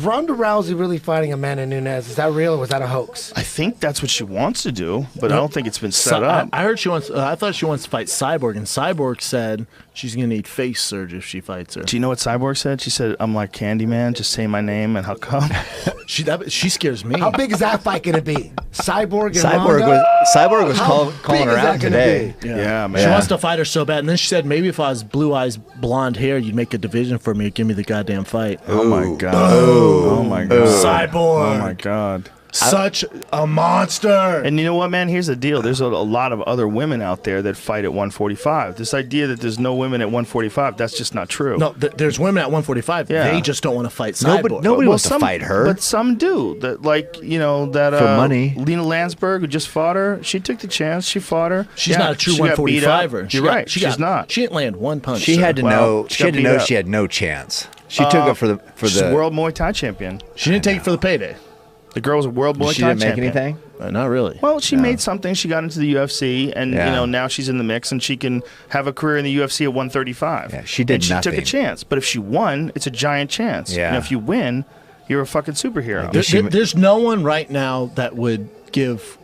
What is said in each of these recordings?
Ronda Rousey really fighting Amanda Nunes? Is that real or was that a hoax? I think that's what she wants to do, but I don't think it's been set up. I heard she wants. I thought she wants to fight Cyborg, and Cyborg said she's gonna need face surgery if she fights her. Do you know what Cyborg said? She said, "I'm like Candyman. Just say my name and I'll come." She scares me. How big is that fight going to be? Cyborg and Ronda? Cyborg was calling her out today. Yeah, man. She wants to fight her so bad, and then she said, "Maybe if I was blue eyes, blonde hair, you'd make a division for me. Give me the goddamn fight." Oh my god. Oh my god. Cyborg. Oh my god. Such a monster. And you know what, man? Here's the deal. There's a lot of other women out there that fight at 145. This idea that there's no women at 145, that's just not true. No, there's women at 145. Yeah. They just don't want to fight Cyborg. Nobody wants to fight her. But some do. That, like, you know, that for money. Lena Landsberg, who just fought her, she took the chance. She fought her. She's not a true 145er. You're right. She's not. She didn't land one punch. She had to know. she She had got to know beat up. she had no chance. She took it for She's the a world Muay Thai champion. She didn't take it for the payday. The girl was a world Muay She Thai didn't make champion. anything. Not really. Well, she made something. She got into the UFC, and Yeah. you know now she's in the mix, and she can have a career in the UFC at 135. Yeah, she did and she nothing. took a chance, but if she won, it's a giant chance. Yeah. And if you win, you're a fucking superhero. There's no one right now that would give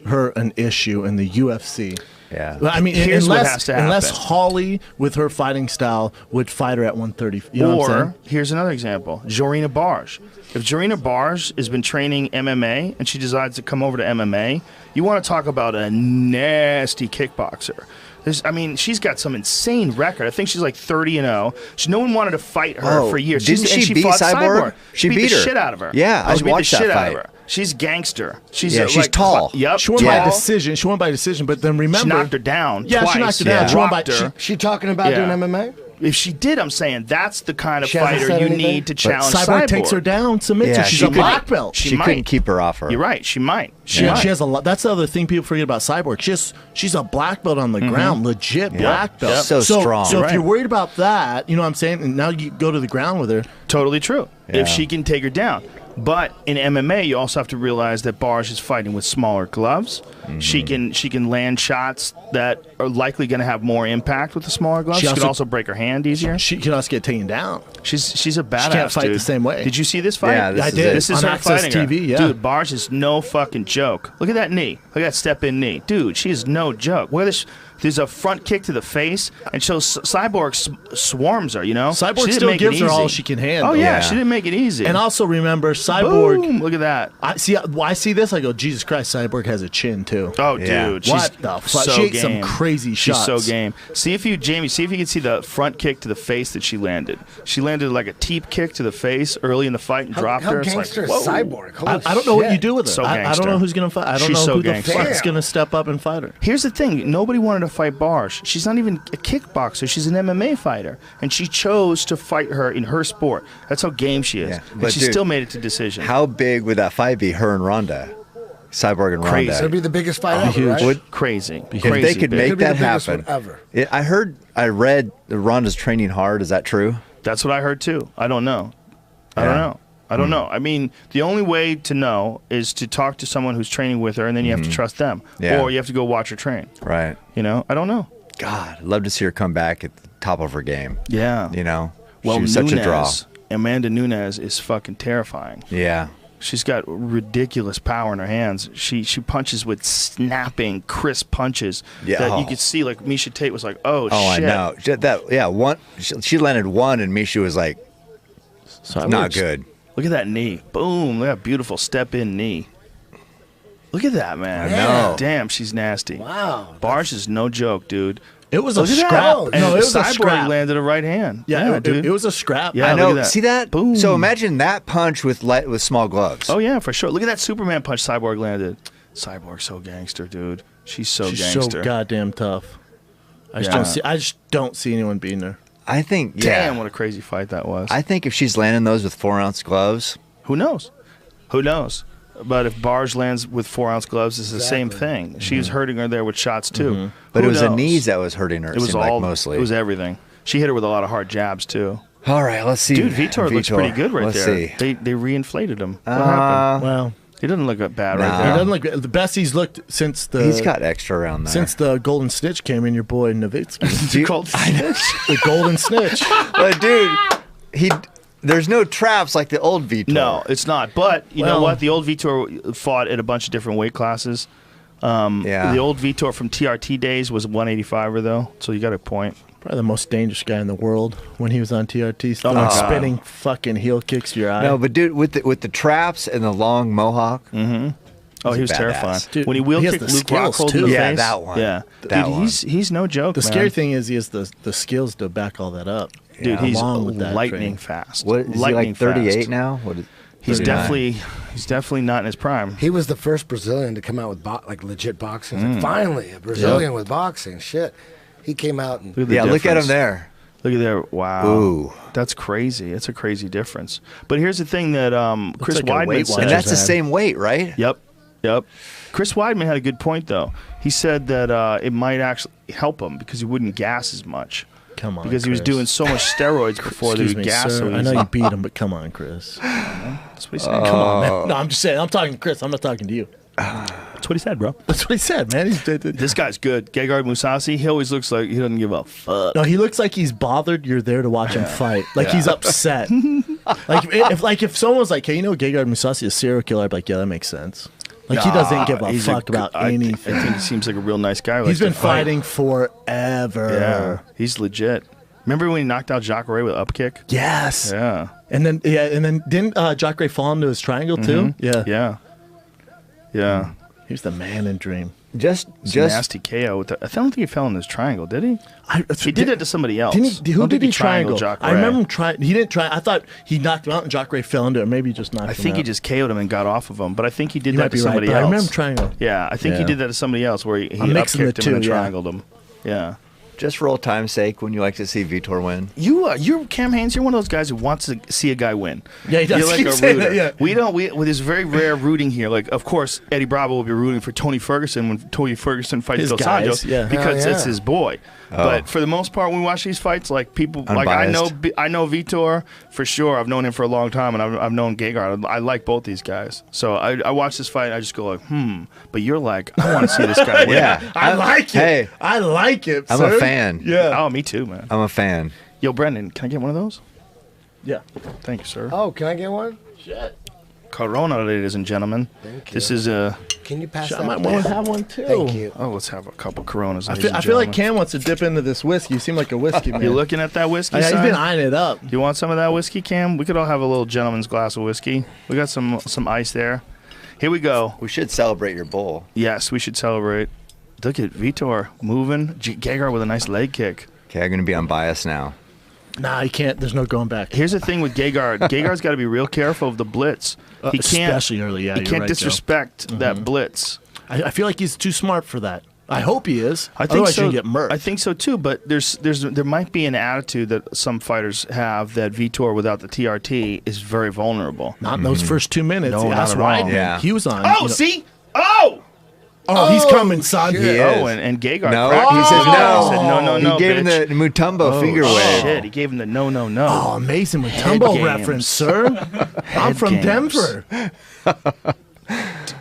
her an issue in the UFC. Yeah. I mean, Here's what has to happen. unless Holly, with her fighting style, would fight her at 130. You know what I'm Or saying? here's another example: Jorina Barge. If Jorina Barge has been training MMA and she decides to come over to MMA, you want to talk about a nasty kickboxer. I mean, she's got some insane record. I think she's like 30-0. No one wanted to fight her for years. Didn't and she beat fought Cyborg? She beat the her. shit out of her. Yeah, I she beat the watched that shit out fight. of her. She's gangster. She's she's tall. Yep. She won tall. by decision. She won by decision, but then remember, She knocked her down. Yeah, twice. she knocked her down. She won by. Dropped her. She talking about Yeah. doing MMA? If she did, I'm saying that's the kind of She hasn't fighter said you anything? need to challenge Cyborg takes her down, submits her. She's a black belt. She couldn't keep her off her. You're right. She might. She has a lot. That's the other thing people forget about Cyborg. She's a black belt on the ground, legit black belt. Yep. So strong. So if Right. you're worried about that, you know what I'm saying, and now you go to the ground with her. Totally true. Yeah. If she can take her down. But in MMA, you also have to realize that Barge is fighting with smaller gloves. She can land shots that are likely going to have more impact with the smaller gloves. She can also break her hand easier. She can also get taken down. She's a badass. She can't fight dude. the same way. Did you see this fight? Yeah, I did. This is on her Access fighting her. TV. Yeah, Dude, Barge is no fucking joke. Look at that knee. Look at that step in knee. Dude, she is no joke. Look at this. There's a front kick to the face, and so Cyborg swarms her, you know? Cyborg She didn't still make it gives her all easy. she can handle. Oh, yeah, Yeah. she didn't make it easy. And also remember, Cyborg. Boom, look at that. I see this. I go, Jesus Christ, Cyborg has a chin too. Oh, Yeah. dude. She's What the fuck? so She ate game. some crazy She's shots. so game. Jamie, see if you can see the front kick to the face that she landed. She landed like a teep kick to the face early in the fight and dropped How her. It's gangster like, is whoa. Cyborg? Holy I don't know what shit. you do with her. So I don't gangster. know who's gonna fight. I don't She's know so who gangster. the fuck's Damn. gonna step up and fight her. Here's the thing. Nobody wanted to fight Barge. She's not even a kickboxer. She's an MMA fighter. And she chose to fight her in her sport. That's how game she is. Yeah. And But she dude, still made it to decision. How big would that fight be? Her and Ronda, Cyborg and Crazy. It'd Ronda. be the biggest fight ever, right? Would- Crazy. If Crazy they could big. make Could be the that biggest happen, one ever. I read that Ronda's training hard. Is that true? That's what I heard too. I don't know. I don't know. I mean, the only way to know is to talk to someone who's training with her, and then you have to trust them. Yeah. Or you have to go watch her train. Right. You know? I don't know. God, I'd love to see her come back at the top of her game. Yeah. You know, Well, she was such a draw. Amanda Nunes is fucking terrifying. Yeah. She's got ridiculous power in her hands. She punches with snapping, crisp punches Yeah. that you Oh. could see. Like Misha Tate was like, "Oh, Oh, shit!" I know. One. She landed one, and Misha was like, not good. Look at that knee. Boom! Look at that beautiful step-in knee. Look at that, man. I know. Damn, she's nasty. Wow. Barge is no joke, dude. It was a Look at that. scrap. And No, it was a Cyborg scrap. landed a right hand. Yeah, dude. it was a scrap. Yeah, I know. look at that. See that? Boom. So imagine that punch with small gloves. Oh yeah, for sure. Look at that Superman punch Cyborg landed. Cyborg's so gangster, dude. She's so She's gangster. so goddamn tough. I Yeah. just don't see anyone beating her. I think. Damn, Yeah. what a crazy fight that was. I think if she's landing those with 4-ounce gloves, Who knows? Who knows? But if Barge lands with 4-ounce gloves, it's the same thing. She was hurting her there with shots too. but Who it was the knows? knees that was hurting her. It was seemed all like mostly. It was everything. She hit her with a lot of hard jabs too. All right, let's see. Dude, Vitor looks pretty good right let's there. See. They reinflated him. What happened? Well, He doesn't look bad right Nah. he there. doesn't look the best he's looked since the. He's got extra around there. since the Golden Snitch came in. Your boy Nowitzki, Dude, Called the Golden Snitch. but dude, there's no traps like the old Vitor. No, it's not. But you know what? The old Vitor fought at a bunch of different weight classes. The old Vitor from TRT days was 185er though, so you got a point. Probably the most dangerous guy in the world when he was on TRT. Spinning fucking heel kicks to your eye. No, but dude, with the traps and the long mohawk. Mm-hmm. Oh, he was terrifying. Dude, when he wheel kicked Luke Rockhold in the face. That one. Yeah, he's no joke. The scary thing is he has the skills to back all that up. Dude, he's with that lightning fast. What is he like 38 now? What is, he's definitely not in his prime. He was the first Brazilian to come out with like legit boxing. Like, finally, a Brazilian with boxing. Shit, he came out and look at him there. Look at there. Wow. Ooh. That's crazy. It's a crazy difference. But here's the thing that Chris like Weidman said. And that's the same weight, right? Yep. Chris Weidman had a good point, though. He said that it might actually help him because he wouldn't gas as much. Come on, because he was doing so much steroids before they would gas sir, so I know you beat him, but come on, Chris. That's what he said. Come on, man. No, I'm just saying. I'm talking to Chris. I'm not talking to you. That's what he said, bro. That's what he said, man. This guy's good. Gegard Mousasi, he always looks like he doesn't give a fuck. No, he looks like he's bothered you're there to watch him fight. Like he's upset. if someone was like, hey, you know Gegard Mousasi is a serial killer, I'd be like, yeah, that makes sense. Like he doesn't give a fuck about anything. I think he seems like a real nice guy. He's been fighting forever. Yeah, he's legit. Remember when he knocked out Jacare with up kick? Yes. Yeah. And then didn't Jacare fall into his triangle too? Yeah. He's the man in Dream. Just nasty KO. I don't think he fell in his triangle, did he? He did it to somebody else. Who did he triangle? Jacare. I remember him trying. He didn't try. I thought he knocked him out and Jacare fell into it. Maybe he just knocked him out. I think he just KO'd him and got off of him. But I think he did You that might to be somebody right, but else. I remember triangle. Yeah, I think he did that to somebody else where he I'm mixing up-kicked the him and two, triangled him. Yeah. Just for old time's sake, when you like to see Vitor win. You're Cam Haynes. You're one of those guys who wants to see a guy win. Yeah, he does. You're like Keep a saying rooter. that, yeah. With this very rare rooting here. Like, of course, Eddie Bravo will be rooting for Tony Ferguson when Tony Ferguson fights His Dos guys, Anjos yeah. because it's his boy. Oh. But for the most part, when we watch these fights, like people, Unbiased. I know Vitor for sure. I've known him for a long time, and I've known Gegard. I like both these guys. So I watch this fight, and I just go like, But you're like, I want to see this guy win. Yeah, I like it. Hey, I like it. I'm sir. a fan. Yeah. Oh, me too, man. I'm a fan. Yo, Brendan, can I get one of those? Yeah. Thank you, sir. Oh, can I get one? Shit. Corona, ladies and gentlemen. Thank you. This is a. Can you pass I that? might want to have one too. Thank you. Oh, let's have a couple Coronas. I feel like Cam wants to dip into this whiskey. You seem like a whiskey man. You looking at that whiskey? He's son? been eyeing it up. You want some of that whiskey, Cam? We could all have a little gentleman's glass of whiskey. We got some ice there. Here we go. We should celebrate your bowl. Yes, we should celebrate. Look at Vitor moving. Gegard with a nice leg kick. Okay, I'm going to be unbiased now. Nah, you can't. There's no going back. Here's the thing with Gegard. Gegard's got to be real careful of the blitz. He can't, especially early. Yeah, he you're can't right, disrespect that blitz. I feel like he's too smart for that. I hope he is. I think Otherwise so. you get murked. I think so too. But there might be an attitude that some fighters have that Vitor without the TRT is very vulnerable. Not in those first 2 minutes. No, That's not at right. all. Yeah. He was on. Oh, see? Oh! Oh, he's coming, son. He is. Oh, and Gegard. No, cracked he him. says no. He said no, He gave him bitch. the Mutombo finger Oh, wave. shit, he gave him the no. Oh, amazing Head Mutombo games. reference, sir. I'm from games. Denver.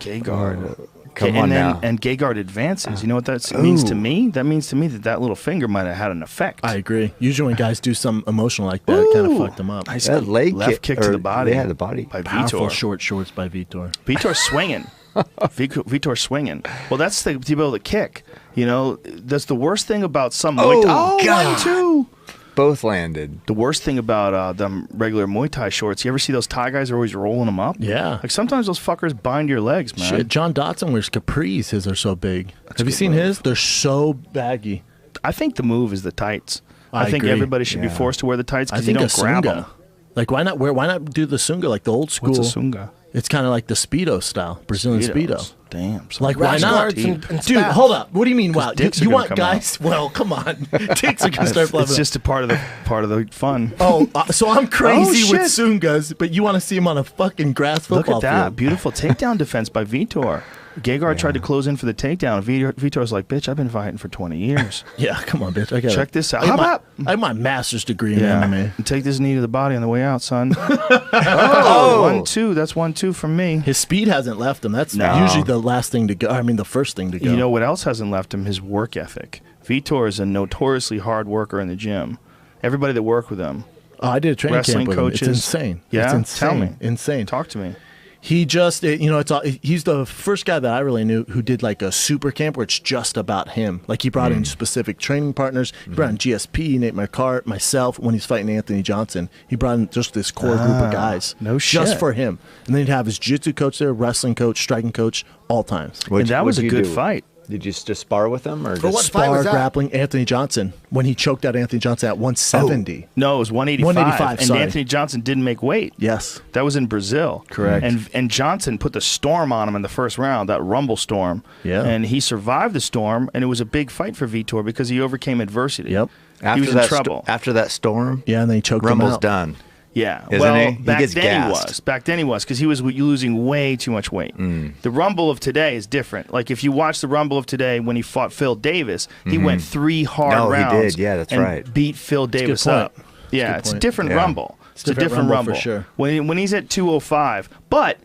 Gegard. Come and on then, now. And Gegard advances. You know what that means to me? That means to me that little finger might have had an effect. I agree. Usually when guys do something emotional like that, it kind of fucked them up. Nice That leg left kick to or- the body. yeah, the body. By Powerful Vitor. short shorts by Vitor. Vitor's swinging. Vitor swinging. Well, that's the to be able to kick. You know, that's the worst thing about some Muay Thai. God. 1-2. Both landed. The worst thing about them regular Muay Thai shorts, you ever see those Thai guys are always rolling them up? Yeah. Like sometimes those fuckers bind your legs, man. Shit, John Dotson wears capris. His are so big. Have you good seen move. his? They're so baggy. I think the move is the tights. I think agree. everybody should be Yeah. forced to wear the tights I because you think a don't grab them. sunga. Like why not do the sunga like the old school? What's a sunga? It's kind of like the Speedo style, Brazilian Speedo. Damn. Like, why Rash not? guards and Dude, spats. hold up. What do you mean? Wow, dicks are you gonna want come guys? Well, come on, dicks are gonna start It's just a part of the fun. Oh, so I'm crazy with shit. sungas, but you want to see him on a fucking grass Look football at that. field? Beautiful takedown defense by Vitor. Gegard tried to close in for the takedown. Vitor's like, bitch, I've been fighting for 20 years. Yeah, come on, bitch. I got Check this out. I How have, about? I have my master's degree in MMA. And take this knee to the body on the way out, son. Oh, 1-2. That's 1-2 from me. His speed hasn't left him. That's No. usually the last thing to go. I mean, the first thing to go. You know what else hasn't left him? His work ethic. Vitor is a notoriously hard worker in the gym. Everybody that worked with him Oh, I did a training Wrestling camp with him. coaches. It's insane. Yeah? It's insane. Tell me. Insane. Talk to me. He just, he's the first guy that I really knew who did like a super camp where it's just about him. Like he brought in specific training partners. He brought in GSP, Nate McCart, myself when he's fighting Anthony Johnson. He brought in just this core group of guys. No shit. Just for him. And then he'd have his jiu-jitsu coach there, wrestling coach, striking coach, all times. And that was a good fight. Did you just spar with him, or For just what fight was Spar that? grappling Anthony Johnson when he choked out Anthony Johnson at 170. No, it was 185. 185, and sorry. Anthony Johnson didn't make weight. Yes. That was in Brazil. Correct. And Johnson put the storm on him in the first round, that rumble storm. Yeah. And he survived the storm, and it was a big fight for Vitor because he overcame adversity. Yep. He was in trouble. After that storm, Yeah, and then he choked him Rumble's out. done. Yeah, Isn't well, he? He back gets then gassed. he was. Back then he was because he was losing way too much weight. The Rumble of today is different. Like if you watch the Rumble of today when he fought Phil Davis, he went 3 hard No, he rounds. did. Yeah, that's and right. Beat Phil Davis point. up. Yeah, good it's a point. different Yeah. Rumble. It's a different Rumble Rumble for sure. When he's at 205, but.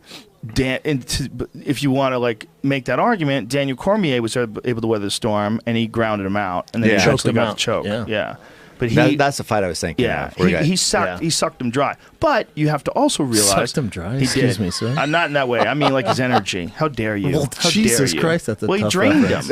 If you want to like make that argument, Daniel Cormier was able to weather the storm and he grounded him out and then Yeah. he Choked actually him got out. the choke. Yeah. But he That's the fight I was thinking. yeah, of, where he sucked him dry. But you have to also realize Sucked him dry? He Excuse did. me, sir. Not in that way. I mean, like his energy. How dare you? Well, How Jesus dare you? Christ, that's a well, he tough drained reference. him.